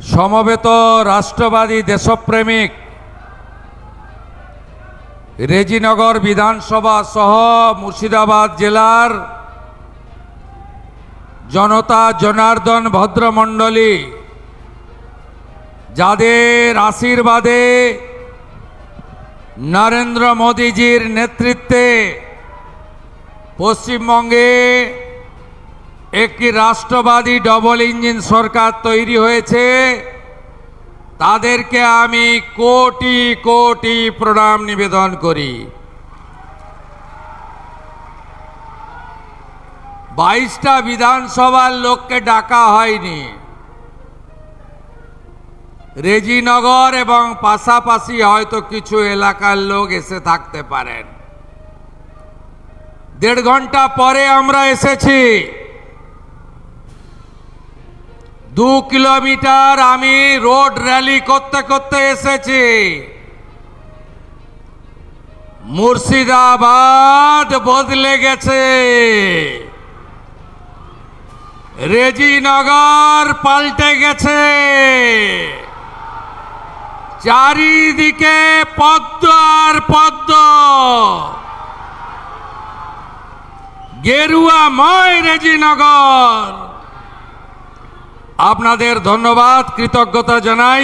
সমবেত রাষ্ট্রবাদী দেশপ্রেমিক রেজিনগর বিধানসভা সহ মুর্শিদাবাদ জেলার জনতা জনার্দন ভদ্রমণ্ডলী, যাদের আশীর্বাদে নরেন্দ্র মোদীজির নেতৃত্বে পশ্চিমবঙ্গে একটি রাষ্ট্রবাদী ডবল ইঞ্জিন সরকার তৈরি হয়েছে, তাদেরকে আমি কোটি কোটি প্রণাম নিবেদন করি। 22টা বিধানসভার লোককে ডাকা হয়নি। রেজিনগর এবং পাশাপাশি হয়তো কিছু এলাকার লোক এসে থাকতে পারেন। 1.5 ঘন্টা পরে আমরা এসেছি। 2 কিলোমিটার আমি রোড র্যালি করতে করতে এসেছি। মুর্শিদাবাদ বদলে গেছে, রেজিনগর পাল্টে গেছে। চারিদিকে পদ্ম আর পদ্ম, গেরুয়াময় রেজিনগর। আপনাদের ধন্যবাদ, কৃতজ্ঞতা জানাই।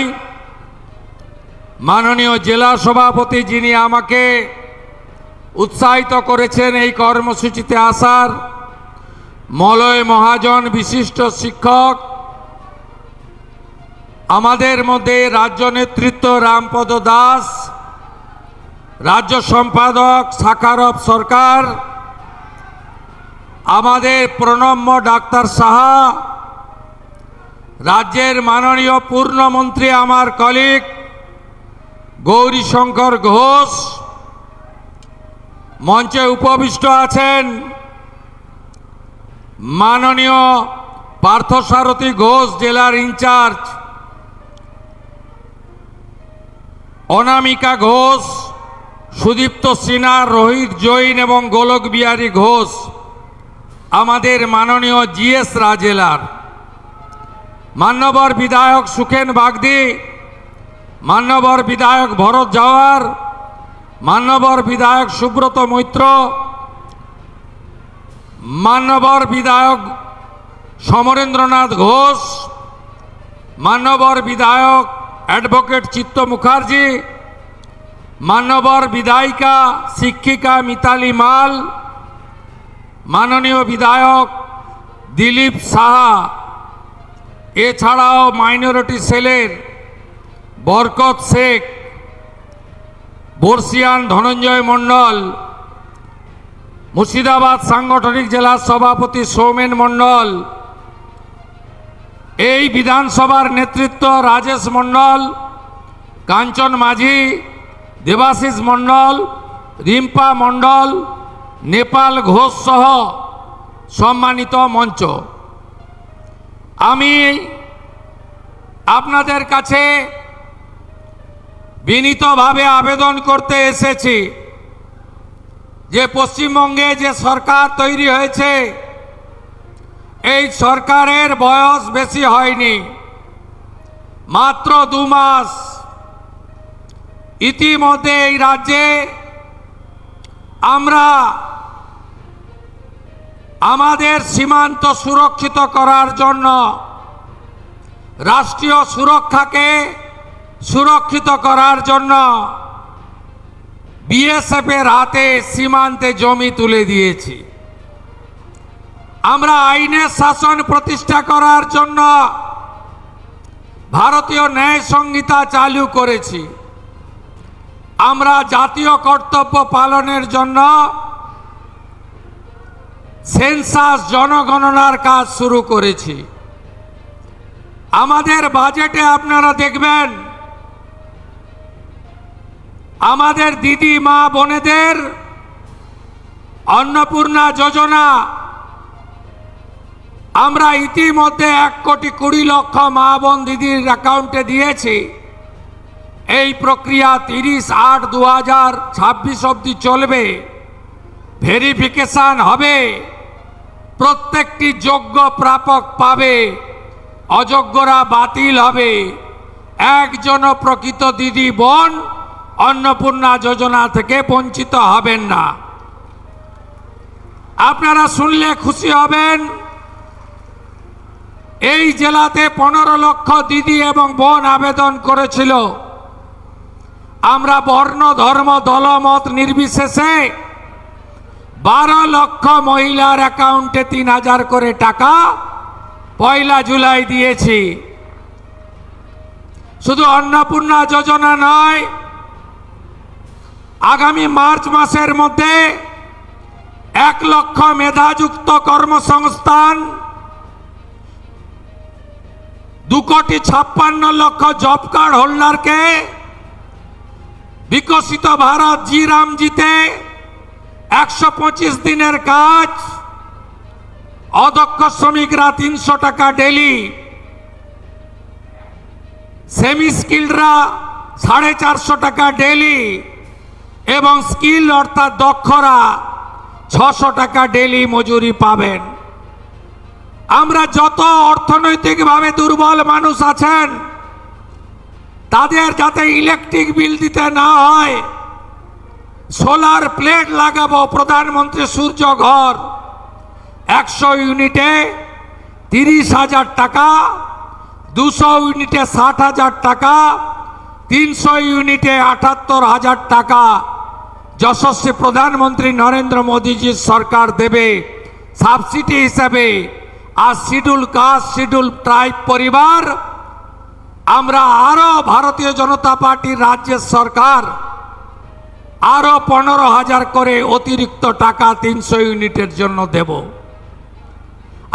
মাননীয় জেলা সভাপতি, যিনি আমাকে উৎসাহিত করেছেন এই কর্মসূচিতে আসার, মলয় মহাজন বিশিষ্ট শিক্ষক, আমাদের মধ্যে রাজ্য নেতৃত্ব রামপদ দাস, রাজ্য সম্পাদক সাকারব সরকার, আমাদের প্রণম্য ডাক্তার সাহা, রাজ্যের মাননীয় পূর্ণমন্ত্রী আমার কলিগ গৌরীশঙ্কর ঘোষ, মঞ্চে উপবিষ্ট আছেন মাননীয় পার্থসারথী ঘোষ জেলার ইনচার্জ, অনামিকা ঘোষ, সুদীপ্ত সিনহা, রোহিত জৈন এবং গোলক বিহারী ঘোষ, আমাদের মাননীয় জিএস রাজেলার, মান্যবর বিধায়ক সুখেন বাগদি, মান্যবর বিধায়ক ভরত জাওয়ার, মান্যবর বিধায়ক সুব্রত মৈত্র, মান্যবর বিধায়ক সমরেন্দ্রনাথ ঘোষ, মান্যবর বিধায়ক অ্যাডভোকেট চিত্ত মুখার্জি, মান্যবর বিধায়িকা শিক্ষিকা মিতালি মাল, মাননীয় বিধায়ক দিলীপ সাহা, এছাড়াও মাইনরিটি সেলের বরকত শেখ, বর্ষিয়ান ধনঞ্জয় মণ্ডল, মুর্শিদাবাদ সাংগঠনিক জেলার সভাপতি সৌমেন মণ্ডল, এই বিধানসভার নেতৃত্ব রাজেশ মণ্ডল, কাঞ্চন মাঝি, দেবাশিস মণ্ডল, রিম্পা মণ্ডল, নেপাল ঘোষ সহ সম্মানিত মঞ্চ, আমি আপনাদের কাছে বিনীতভাবে আবেদন করতে এসেছি যে পশ্চিমবঙ্গে যে সরকার তৈরি হয়েছে, এই সরকারের বয়স বেশি হয়নি, মাত্র 2 মাস। ইতিমধ্যে এই রাজ্যে আমরা আমাদের সীমান্ত সুরক্ষিত করার জন্য, রাষ্ট্রীয় সুরক্ষাকে সুরক্ষিত করার জন্য বিএসএফের হাতে সীমান্তে জমি তুলে দিয়েছি। আমরা আইনের শাসন প্রতিষ্ঠা করার জন্য ভারতীয় ন্যায় সংহিতা চালু করেছি। আমরা জাতীয় কর্তব্য পালনের জন্য সেন্সাস জনগণনার কাজ শুরু করেছি। আমাদের বাজেটে আপনারা দেখবেন আমাদের দিদি মা বোনেদের অন্নপূর্ণা যোজনা আমরা ইতিমধ্যে 1,20,00,000 মা বোন দিদির অ্যাকাউন্টে দিয়েছি। এই প্রক্রিয়া 30/8/2026 অবধি চলবে। ভেরিফিকেশন হবে, প্রত্যেকটি যোগ্য প্রাপক পাবে। অযোগ্যরা বাতিল হবে। একজনও প্রকৃত দিদি বোন অন্নপূর্ণা যোজনা থেকে বঞ্চিত হবেন না। আপনারা শুনলে খুশি হবেন, এই জেলাতে 15 লক্ষ দিদি এবং বোন আবেদন করেছিল। আমরা বর্ণ ধর্ম দলমত নির্বিশেষে 12 লক্ষ মহিলার অ্যাকাউন্টে 3000 করে টাকা 1 জুলাই দিয়েছি। শুধু অন্নপূর্ণা যোজনা নয়, আগামী মার্চ মাসের মধ্যে 1 লক্ষ মেধাযুক্ত কর্মসংস্থান, 2,56,00,000 জব কার্ড হোল্ডারকে বিকশিত ভারত জি রামজিতে 125 দিনের কাজ, অদক্ষ শ্রমিকরা 300 টাকা ডেলি, সেমি স্কিলডরা 450 টাকা ডেলি এবং স্কিল অর্থাৎ দক্ষরা 600 টাকা ডেলি মজুরি পাবেন। আমরা যত অর্থনৈতিকভাবে দুর্বল মানুষ আছেন তাদের যাতে ইলেকট্রিক বিল দিতে না হয়, সোলার প্লেট লাগাবো। প্রধানমন্ত্রী সূর্য ঘর 100 ইউনিটে 30,000 টাকা, 200 ইউনিটে 60,000 টাকা, 300 ইউনিটে 78,000 টাকা যশস্বী প্রধানমন্ত্রী নরেন্দ্র মোদীজির সরকার দেবে সাবসিডি হিসাবে। আর শিডিউল কাস্ট শিডিউল ট্রাইব পরিবার আমরা আরো ভারতীয় জনতা পার্টির রাজ্যের সরকার আরো 15,000 করে অতিরিক্ত টাকা 300 ইউনিটের জন্য দেব।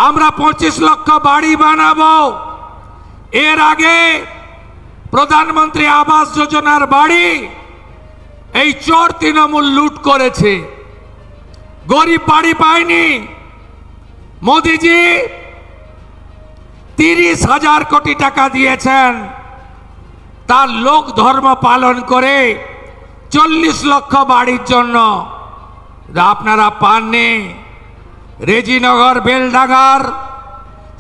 আমরা 25 লক্ষ বাড়ি বানাবো। এর আগে প্রধানমন্ত্রী আবাস যোজনার বাড়ি এই চোর তৃণমূল লুট করেছে, গরিব বাড়ি পায়নি। মোদিজি 30,000 কোটি টাকা দিয়েছেন, তার লোক ধর্ম পালন করে 40 লক্ষ বাড়ির জন্য। আপনারা পাননি। রেজিনগর, বেলডাঙ্গার,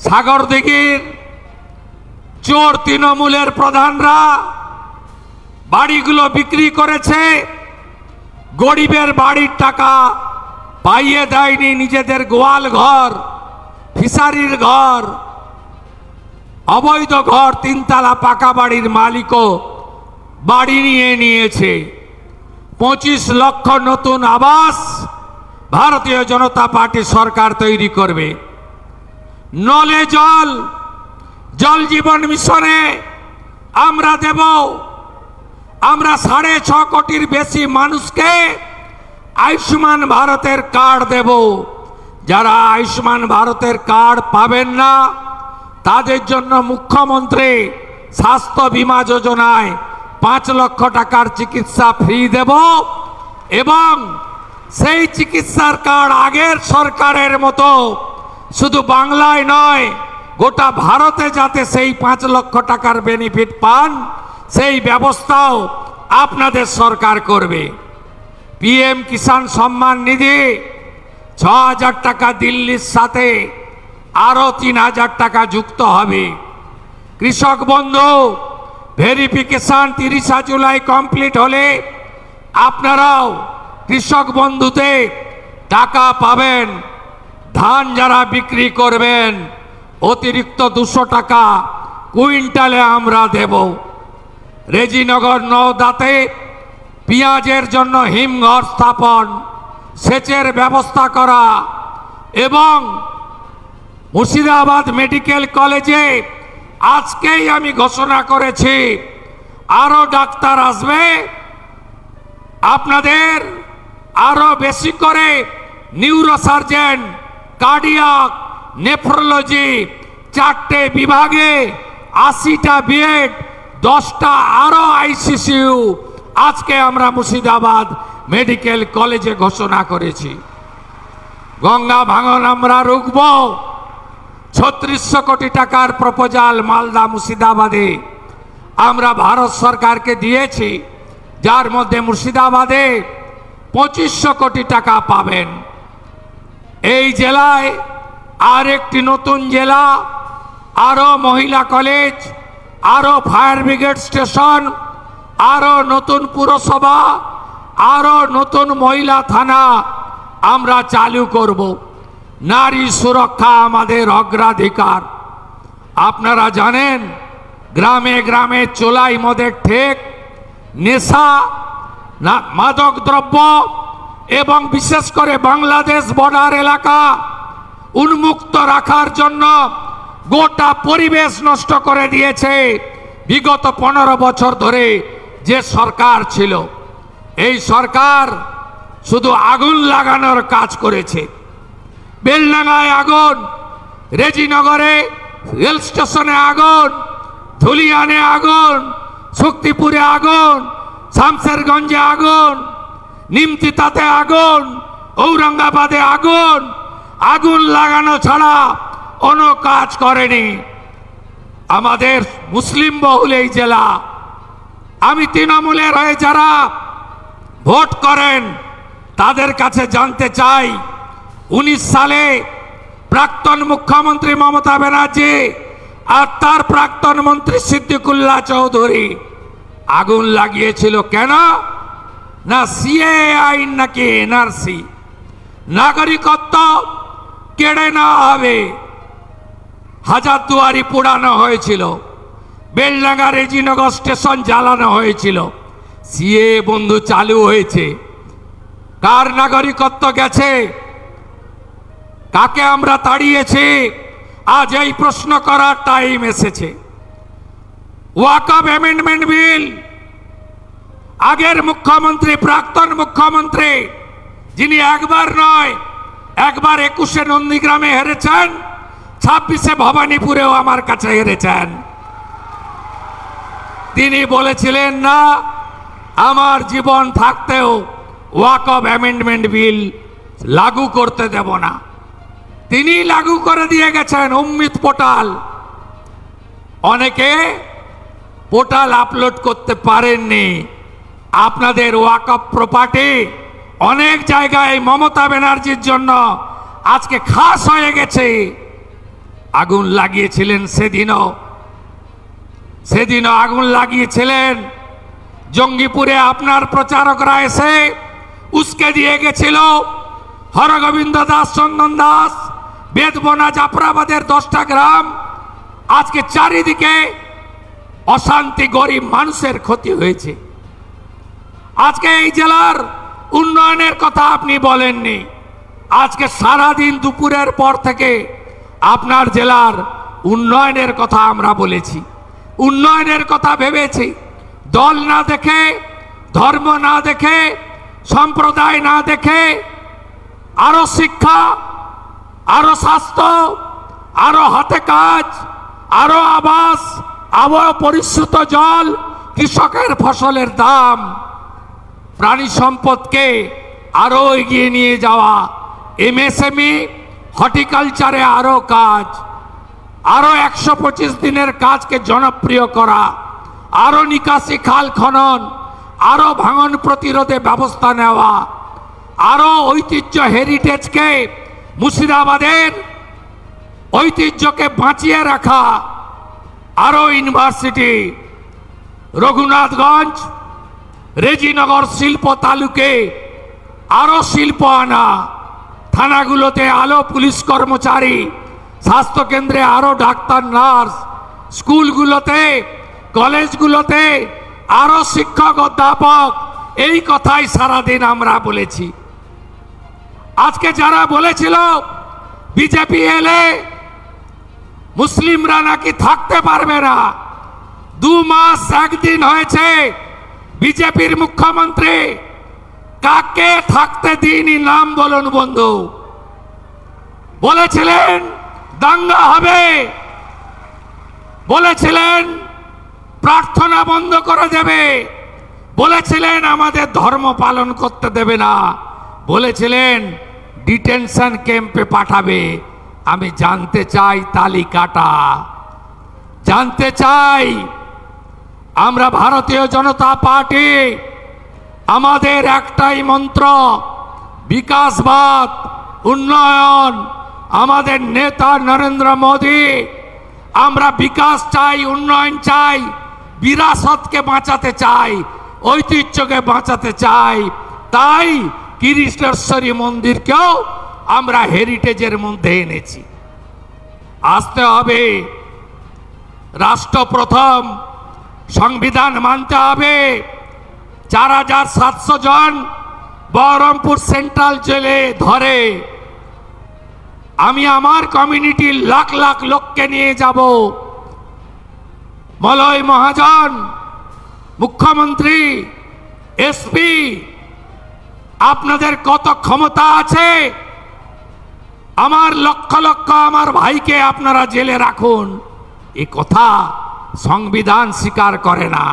সাগরদিঘির চোর তৃণমূলের প্রধানরা বাড়িগুলো বিক্রি করেছে, গরিবের বাড়ির টাকা পাইয়ে দেয়নি। নিজেদের গোয়াল ঘর, ফিশারির ঘর, অবৈধ ঘর, 3 তলা পাকা বাড়ির মালিকও বাড়ি নিয়ে নিয়েছে। 25 লক্ষ নতুন আবাস ভারতীয় জনতা পার্টি সরকার তৈরি করবে। নলে জল, জল জীবন মিশনে আমরা দেব। আমরা 6.5 কোটির বেশি মানুষকে আয়ুষ্মান ভারতের কার্ড দেব। যারা আয়ুষ্মান ভারতের কার্ড পাবেন না তাদের জন্য মুখ্যমন্ত্রী স্বাস্থ্য বীমা যোজনায় 5 লক্ষ টাকার চিকিৎসা ফ্রি দেব এবং সেই চিকিৎসার কার্ড আগের সরকারের মতো শুধু বাংলায় নয় গোটা ভারতে যাতে সেই 5 লক্ষ টাকার বেনিফিট পান সেই ব্যবস্থাও আপনাদের সরকার করবে। পিএম কিষাণ সম্মান নিধি 6,000 টাকা দিল্লির সাথে আরো 3,000 টাকা যুক্ত হবে। কৃষক বন্ধু ভেরিফিকেশন 30 জুলাই কমপ্লিট হলে আপনারাও কৃষক বন্ধুতে টাকা পাবেন। ধান যারা বিক্রি করবেন অতিরিক্ত 200 টাকা কুইন্টালে আমরা দেব। রেজিনগর নওদাতে পেঁয়াজের জন্য হিমঘর স্থাপন, সেচের ব্যবস্থা করা এবং মুর্শিদাবাদ মেডিকেল কলেজে আজকেই আমি ঘোষণা করেছি আরো ডাক্তার আসবে। আপনাদের আরো বেশি করে নিউরোসার্জন, কার্ডিয়াক, নেফ্রোলজি 4টে বিভাগে 80টা বেড, 10টা আরো আইসিসিউ আজকে আমরা মুর্শিদাবাদ মেডিকেল কলেজে ঘোষণা করেছি। গঙ্গা ভাঙন আমরা রুখব। 3600 কোটি টাকার প্রপোজাল মালদা মুর্শিদাবাদে আমরা ভারত সরকারকে দিয়েছি, যার মধ্যে মুর্শিদাবাদে 2500 কোটি টাকা পাবেন। এই জেলায় আর একটি নতুন জেলা আরো মহিলা কলেজ, আরো ফায়ার ব্রিগেড স্টেশন, আরো নতুন পুরসভা, আরো নতুন মহিলা থানা আমরা চালু করব। নারী সুরক্ষা আমাদের অগ্রাধিকার। আপনারা জানেন গ্রামে গ্রামে চোলাই মদের ঠেক, নেশা, মাদক দ্রব্য এবং বিশেষ করে বাংলাদেশ বর্ডার এলাকা উন্মুক্ত রাখার জন্য গোটা পরিবেশ নষ্ট করে দিয়েছে বিগত 15 বছর ধরে যে সরকার ছিল। এই সরকার শুধু আগুন লাগানোর কাজ করেছে। বেলডাঙ্গায় আগুন, রেজিনগরে রেল স্টেশনে আগুন, ধুলিয়ানে আগুন, শক্তিপুরে আগুন, শামসেরগঞ্জে আগুন, নিমতিতাতে আগুন, ঔরঙ্গাবাদে আগুন। আগুন লাগানো ছাড়া কোনো কাজ করেনি। আমাদের মুসলিম বহুল এই জেলা। আমি তৃণমূলের হয়ে যারা ভোট করেন তাদের কাছে জানতে চাই, 19 সালে প্রাক্তন মুখ্যমন্ত্রী মমতা ব্যানার্জি আর তার প্রাক্তন মন্ত্রী সিদ্দিকুল্লাহ চৌধুরী আগুন লাগিয়েছিল কেন? না সিএ আইন নাকি এনআরসি, নাগরিকত্ব কেড়ে নেওয়া হবে। হাজারদুয়ারি পোড়ানো হয়েছিল, বেলডাঙ্গা রেজিনগর স্টেশন জ্বালানো হয়েছিল। সিএ বন্ধু চালু হয়েছে, কার নাগরিকত্ব গেছে? কাকে আমরা তাড়িয়েছি? আজ এই প্রশ্ন করার টাইম এসেছে। ওয়াকফ অ্যামেন্ডমেন্ট বিল, আগের মুখ্যমন্ত্রী, প্রাক্তন মুখ্যমন্ত্রী, যিনি একবার নয় একবার 21-এ নন্দীগ্রামে হেরেছেন, 26-এ ভবানীপুরেও আমার কাছে হেরেছেন। তিনি বলেছিলেন না আমার জীবন থাকতেও ওয়াকফ অ্যামেন্ডমেন্ট বিল লাগু করতে দেব না। তিনি লাগু করে দিয়ে গেছেন। উম্মিদ পোর্টাল, অনেকে পোর্টাল আপলোড করতে পারেননি। আপনাদের ওয়াকফ প্রপার্টি অনেক জায়গায় মমতা ব্যানার্জির জন্য আজকে খাস হয়ে গেছে। আগুন লাগিয়েছিলেন সেদিনও আগুন লাগিয়েছিলেন। জঙ্গিপুরে আপনার প্রচারকরা এসে উস্কে দিয়ে গেছিল। হরগোবিন্দ দাস, চন্দন দাস, বেদবনা, জাফরাবাদের 10টা গ্রাম, আজকে চারিদিকে অশান্তি, গরিব মানুষের ক্ষতি হয়েছে। আজকে এই জেলার উন্নয়নের কথা আপনি বলেননি। আজকে সারাদিন দুপুরের পর থেকে আপনার জেলার উন্নয়নের কথা আমরা বলেছি, উন্নয়নের কথা ভেবেছি। দল না দেখে, ধর্ম না দেখে, সম্প্রদায় না দেখে, আরো শিক্ষা, আরো স্বাস্থ্য, আরো হাতে কাজ, আরো আবাস, আরো পরিশুদ্ধ জল, কৃষকের ফসলের দাম, প্রাণী সম্পদকে আরো এগিয়ে নিয়ে যাওয়া, এমএসএমই, হর্টিকালচারে আরো কাজ, আরো 125 দিনের কাজকে জনপ্রিয় করা, আরো নিকাশি খাল খনন, আরো ভাঙন প্রতিরোধে ব্যবস্থা নেওয়া, আরো ঐতিহ্য হেরিটেজকে, মুর্শিদাবাদের ঐতিহ্যকে বাঁচিয়ে রাখা, আরো ইউনিভার্সিটি, রঘুনাথগঞ্জ, রেজিনগর শিল্প তালুকে আরো শিল্প আনা, থানাগুলোতে আরো পুলিশ কর্মচারী, স্বাস্থ্যকেন্দ্রে আরো ডাক্তার নার্স, স্কুলগুলোতে কলেজগুলোতে আরো শিক্ষক অধ্যাপক। এই কথাই সারাদিন আমরা বলেছি। আজকে যারা বলেছিল বিজেপি এলে মুসলিমরা নাকি থাকতে পারবে না, 2 মাস 1 দিন হয়েছে বিজেপির মুখ্যমন্ত্রী, কাকে থাকতে দিনই নাম বলুন বন্ধু। বলেছিলেন দাঙ্গা হবে, বলেছিলেন প্রার্থনা বন্ধ করে দেবে, বলেছিলেন আমাদের ধর্ম পালন করতে দেবে না, বলেছিলেন ডিটেনশন ক্যাম্পে পাঠাবে। আমি জানতে চাই তালিকাটা, জানতে চাই। আমরা ভারতীয় জনতা পার্টি, আমাদের একটাই মন্ত্র বিকাশবাদ, উন্নয়ন। আমাদের নেতা নরেন্দ্র মোদী আমরা বিকাশ চাই, উন্নয়ন চাই, বিরাসতকে বাঁচাতে চাই, ঐতিহ্যকে বাঁচাতে চাই। তাই কিরিটেশ্বরী মন্দিরকেও আমরা হেরিটেজের মধ্যে এনেছি। আসতে হবে, রাষ্ট্র প্রথম, সংবিধান মানতে হবে। 4700 জন বহরমপুর সেন্ট্রাল জেলে ধরে, আমি আমার কমিউনিটির লাখ লাখ লোককে নিয়ে যাব। মলয় মহাজন, মুখ্যমন্ত্রী, এসপি, আপনাদের কত ক্ষমতা আছে? আমার লক্ষ লক্ষ আমার ভাইকে আপনারা জেলে রাখুন, এ কথা সংবিধান স্বীকার করে না।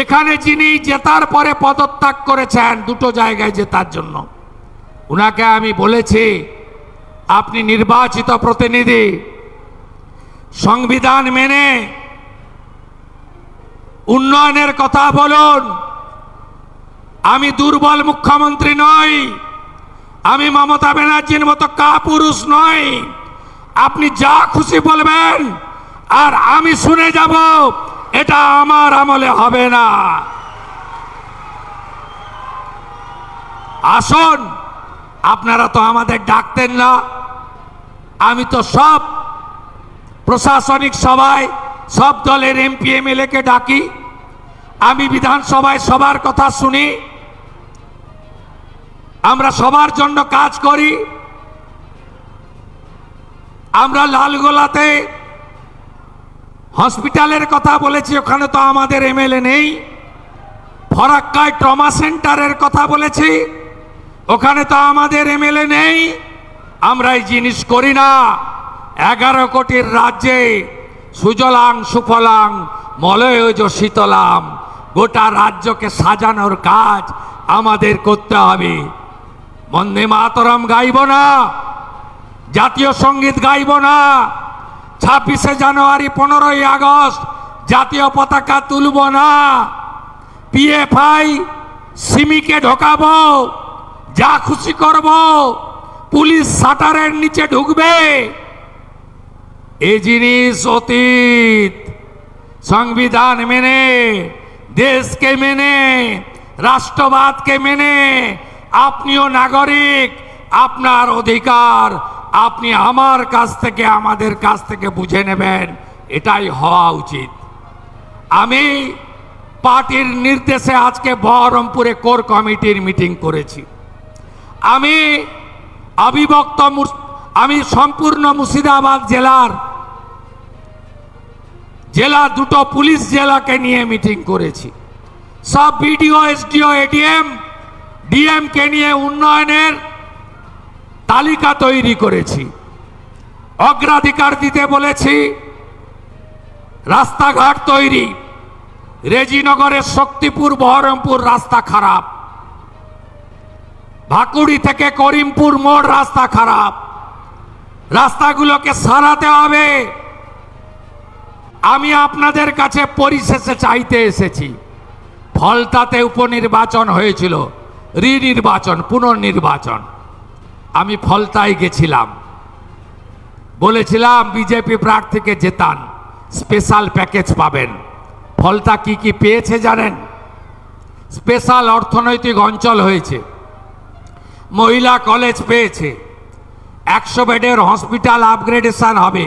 এখানে যিনি জেতার পরে পদত্যাগ করেছেন দুটো জায়গায় জেতার জন্য, উনাকে আমি বলেছি আপনি নির্বাচিত প্রতিনিধি, সংবিধান মেনে উন্নয়নের কথা বলুন। আমি দুর্বল মুখ্যমন্ত্রী নই, আমি মমতা ব্যানার্জির মতো কাপুরুষ নই। আপনি যা খুশি বলবেন আর আমি শুনে যাব, এটা আমার আমলে হবে না। আসুন, আপনারা তো আমাদের ডাকতেন না। আমি তো সব প্রশাসনিক সভায় সব দলের এমপি এমএলএ কে ডাকি, আমি বিধানসভায় সবার কথা শুনি, আমরা সবার জন্য কাজ করি। আমরা লালগোলাতে হসপিটালের কথা বলেছি, ওখানে তো আমাদের এমএলএ নেই। ফরাক্কায় ট্রমা সেন্টারের কথা বলেছি, ওখানে তো আমাদের এমএলএ নেই। আমরা এই জিনিস করি না। 11 কোটির রাজ্যে সুজলাং সুফলাং মলয়জ শীতলাম, গোটা রাজ্যকে সাজানোর কাজ আমাদের করতে হবে। বন্দে মাতরম গাইব না, জাতীয় সঙ্গীত গাইব না, 26শে জানুয়ারি 15ই আগস্ট জাতীয় পতাকা তুলব না, পিএফআই সিমিকে ঢোকাবো, যা খুশি করব, পুলিশ শাটারের নিচে ঢুকবে। এই জিনিস অতীত। সংবিধান মেনে, দেশকে মেনে, রাষ্ট্রবাদকে মেনে আপনিও নাগরিক, আপনার অধিকার আপনি আমার কাছ থেকে, আমাদের কাছ থেকে বুঝে নেবেন, এটাই হওয়া উচিত। আমি পার্টির নির্দেশে আজকে বহরমপুরে কোর কমিটির মিটিং করেছি। আমি অবিভক্ত, আমি সম্পূর্ণ মুর্শিদাবাদ জেলা দুটো পুলিশ জেলাকে নিয়ে মিটিং করেছি। সব বিডিও, এসডিও, এডিএম, ডিএম কে নিয়ে উন্নয়নের তালিকা তৈরি করেছি। অগ্রাধিকার দিতে বলেছি রাস্তাঘাট তৈরি। রেজিনগরের শক্তিপুর বহরমপুর রাস্তা খারাপ, ভাকুড়ি থেকে করিমপুর মোড় রাস্তা খারাপ, রাস্তাগুলোকে সারাতে হবে। আমি আপনাদের কাছে পরিশেষে চাইতে এসেছি, ফলতাতে উপনির্বাচন হয়েছিল, রিনির্বাচন, পুনর্নির্বাচন। আমি ফলতায় গেছিলাম, বলেছিলাম বিজেপি প্রার্থীকে জেতান, স্পেশাল প্যাকেজ পাবেন। ফলতা কি কি পেয়েছে জানেন? স্পেশাল অর্থনৈতিক অঞ্চল হয়েছে, মহিলা কলেজ পেয়েছে, 100 বেডের হসপিটাল আপগ্রেডেশন হবে,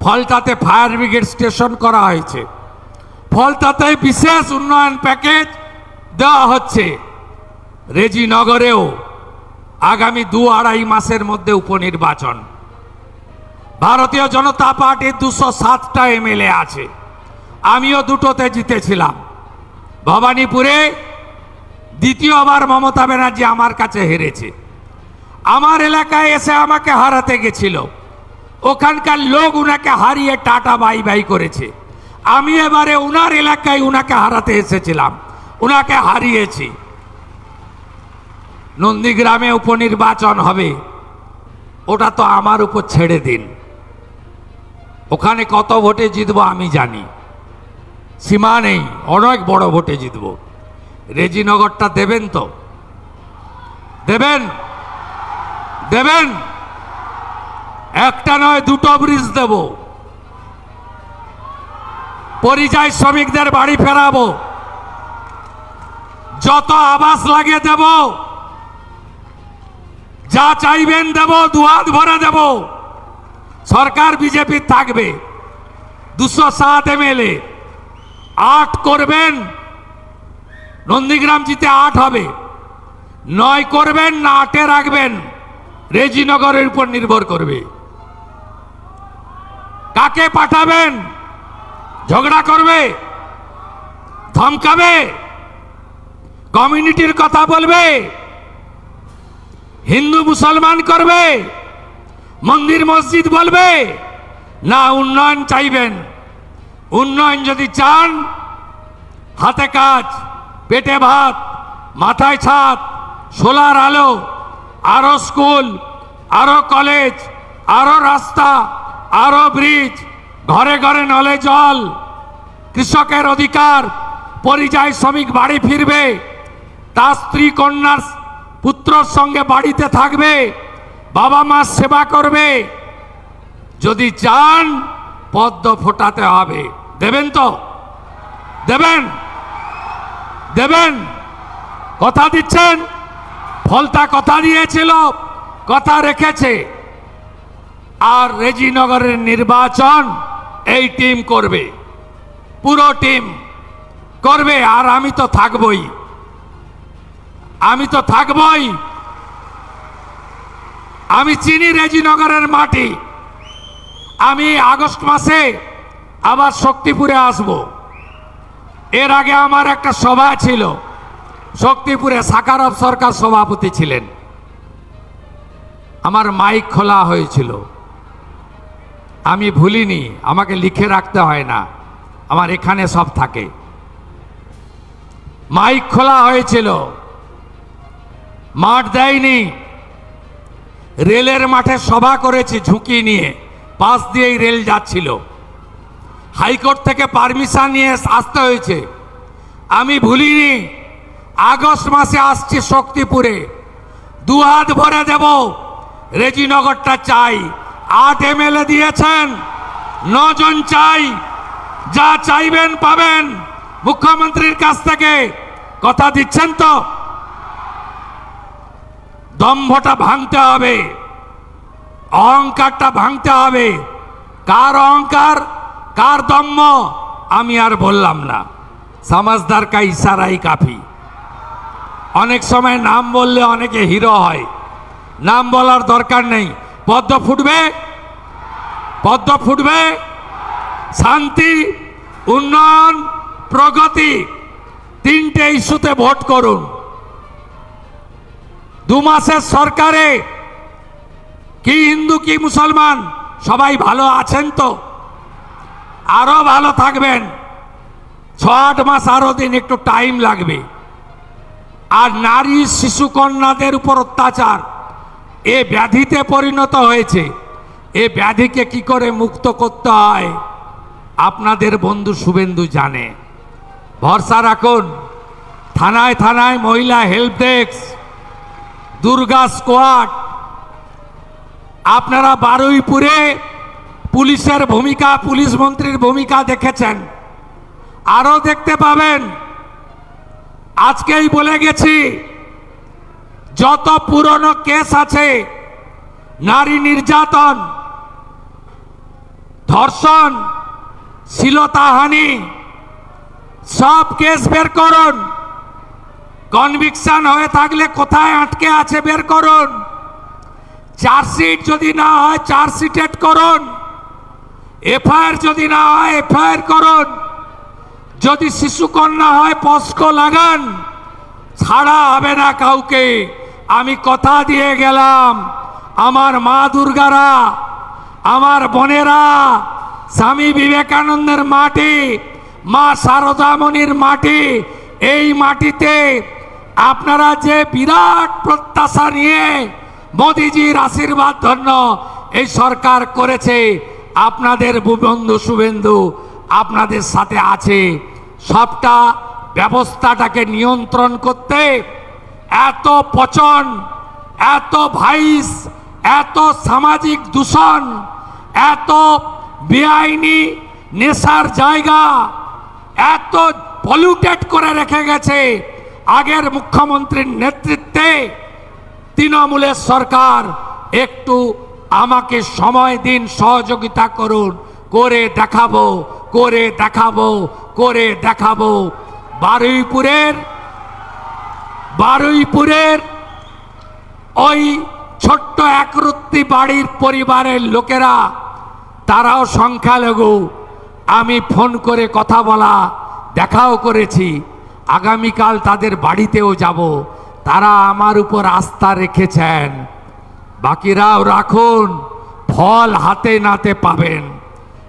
ফলতাতে ফায়ার ব্রিগেড স্টেশন করা হয়েছে, ফলতাতে বিশেষ উন্নয়ন প্যাকেজ দেওয়া হচ্ছে। রেজিনগরেও আগামী 2-2.5 মাসের মধ্যে উপনির্বাচন। ভারতীয় জনতা পার্টির 207টা এমএলএ আছে, আমিও দুটোতে জিতেছিলাম। ভবানীপুরে দ্বিতীয়বার মমতা ব্যানার্জি আমার কাছে হেরেছে। আমার এলাকায় এসে আমাকে হারাতে গেছিল, ওখানকার লোক উনাকে হারিয়ে টাটা বাই বাই করেছে। আমি এবারে উনার এলাকায় উনাকে হারাতে এসেছিলাম, উনাকে হারিয়েছি। নন্দীগ্রামে উপনির্বাচন হবে, ওটা তো আমার উপর ছেড়ে দিন। ওখানে কত ভোটে জিতবো আমি জানি, সীমা নেই, অনেক বড় ভোটে জিতবো। রেজিনগরটা দেবেন তো? দেবেন? দেবেন? একটা নয় দুটো ব্রিজ দেব, পরিযায়ী শ্রমিকদের বাড়ি ফেরাবো, যত আবাস লাগে দেব, যা চাইবেন দেব, দুহাত ভরে দেব। সরকার বিজেপির থাকবে, 207 এমএলএ, 8 করবেন, নন্দীগ্রাম জিতে 8 হবে, 9 করবেন না 8-এ রাখবেন, রেজিনগরের উপর নির্ভর করবে। কাকে পাঠাবেন? ঝগড়া করবে, ধমকাবে, কমিউনিটির কথা বলবে, হিন্দু মুসলমান করবে, মন্দির মসজিদ বলবে, না উন্নয়ন চাইবেন? উন্নয়ন যদি চান, হাতে কাজ, পেটে ভাত, মাথায় ছাদ, সোলার আলো, আরো স্কুল, আরো কলেজ, আরো রাস্তা, আরো ব্রিজ, ঘরে ঘরে নলে জল, কৃষকের অধিকার, পরিযায়ী শ্রমিক বাড়ি ফিরবে, তার স্ত্রী কন্যার পুত্রর সঙ্গে বাড়িতে থাকবে, বাবা মার সেবা করবে। যদি চান পদ্ম ফোটাতে হবে, দেবেন তো? দেবেন? দেবেন? কথা দিচ্ছেন? ফলতা কথা দিয়েছিল, কথা রেখেছে। আর রেজিনগরের নির্বাচন এই টিম করবে, পুরো টিম করবে। আর আমি তো থাকবই, আমি তো থাকবই। আমি চিনি রেজিনগরের মাটি। আমি আগস্ট মাসে আবার শক্তিপুরে আসব। এর আগে আমার একটা সভা ছিল শক্তিপুরে, সাকারব সরকার সভাপতি ছিলেন, আমার মাইক খোলা হয়েছিল, আমি ভুলিনি, আমাকে লিখে রাখতে হয় না, আমার এখানে সব থাকে। মাইক খোলা হয়েছিল, মাঠ দেয়নি, রেলের মাঠে সভা করেছি ঝুঁকি নিয়ে, পাশ দিয়েই রেল যাচ্ছিল, হাইকোর্ট থেকে পারমিশন নিয়ে আসতে হয়েছে। আমি ভুলিনি, আগস্ট মাসে আসছি শক্তিপুরে, দুহাত ভরে দেব। রেজিনগরটা চাই, 8 এমএলএ দিয়েছেন, 9 জন চাই, যা চাইবেন পাবেন মুখ্যমন্ত্রীর কাছ থেকে। কথা দিচ্ছেন তো? দম্ভটা ভাঙতে হবে, অহংকারটা ভাঙতে হবে। কার অহংকার, কার দম্ভ আমি আর বললাম না, সমাজদার কা ইশারাই কাফি। অনেক সময় নাম বললে অনেকে হিরো হয়, নাম বলার দরকার নেই। পদ্ম ফুটবে, পদ্ম ফুটবে। শান্তি, উন্নয়ন, প্রগতি, 3টে ইস্যুতে ভোট করুন। 2 মাসের সরকারে কি হিন্দু কি মুসলমান সবাই ভালো আছেন তো? আরো ভালো থাকবেন। 6-8 মাস আরো দিন, একটু টাইম লাগবে। আর নারী শিশু কন্যাদের উপর অত্যাচার এ ব্যাধিতে পরিণত হয়েছে। এ ব্যাধিকে কি করে মুক্ত করতে হয় আপনাদের বন্ধু শুভেন্দু জানে। ভরসা রাখুন। থানায় থানায় মহিলা হেল্প ডেস্ক, দুর্গা স্কোয়াড। আপনারা বারুইপুরে পুলিশের ভূমিকা, পুলিশ মন্ত্রীর ভূমিকা দেখেছেন, আরো দেখতে পাবেন। আজকেই বলে গেছি, যত পুরনো কেস আছে, নারী নির্যাতন, ধর্ষণ, শ্লীলতাহানি, সব কেস বের করুন। কনভিকশন হয়ে থাকলে কোথায় আটকে আছে বের করুন। চার্জশিট যদি না হয় চার্জশিটেড করুন। এফআইআর যদি না হয় এফআইআর করুন। যদি শিশু কন্যা হয় পস্কো লাগান। ছাড়া হবে না কাউকে। আমি কথা দিয়ে গেলাম, আমার মা দুর্গারা, আমার বোনেরা, স্বামী বিবেকানন্দের মাটি, মা শারদামণির মাটি, এই মাটিতে আপনারা যে বিরাট প্রত্যাশা নিয়ে মোদিজির আশীর্বাদ ধন্য এই সরকার করেছে, আপনাদের বন্ধু শুভেন্দু আপনাদের সাথে আছে। সবটা ব্যবস্থাটাকে নিয়ন্ত্রণ করতে এত পচন, এত ভাইস, এত সামাজিক দূষণ, এত বেআইনি নেশার জায়গা, এত পলিউটেড করে রেখে গেছে আগের মুখ্যমন্ত্রীর নেতৃত্বে তৃণমূলের সরকার। একটু আমাকে সময় দিন, সহযোগিতা করুন, করে দেখাবো, করে দেখাবো, করে দেখাবো। বারুইপুরের ওই ছোট্ট একরত্তি বাড়ির পরিবারের লোকেরা, তারাও সংখ্যালঘু। আমি ফোন করে কথা বলা, দেখাও করেছি। আগামীকাল তাদের বাড়িতেও যাব। তারা আমার উপর আস্থা রেখেছেন। বাকিরাও রাখুন, ফল হাতে নাতে পাবেন।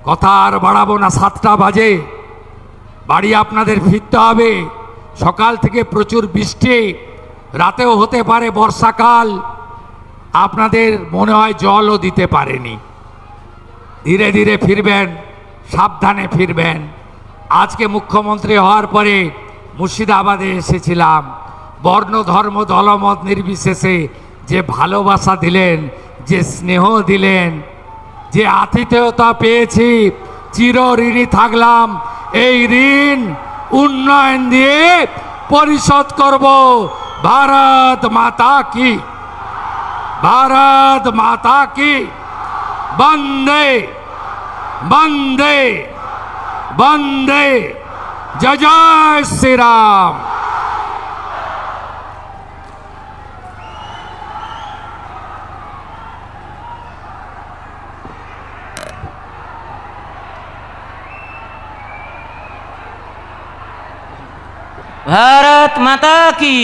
কথা আর বাড়াবো না, 7টা বাজে বাড়ি আপনাদের ফিরতে হবে। সকাল থেকে প্রচুর বৃষ্টি, রাতেও হতে পারে বর্ষাকাল, আপনাদের মনে হয় জলও দিতে পারেনি। ধীরে ধীরে ফিরবেন, সাবধানে ফিরবেন। আজকে মুখ্যমন্ত্রী হওয়ার পরে মুর্শিদাবাদে এসেছিলাম। বর্ণ ধর্ম দলমত নির্বিশেষে যে ভালোবাসা দিলেন, যে স্নেহ দিলেন, যে আতিথেয়তা পেয়েছি, চির ঋণী থাকলাম। এই ঋণ উন্নয়ন দিয়ে পরিশোধ করব। ভারত মাতা কি, ভারত মাতা কি, বন্দে বন্দে বন্দে, জয় জয় শ্রীরাম। भारत माता की।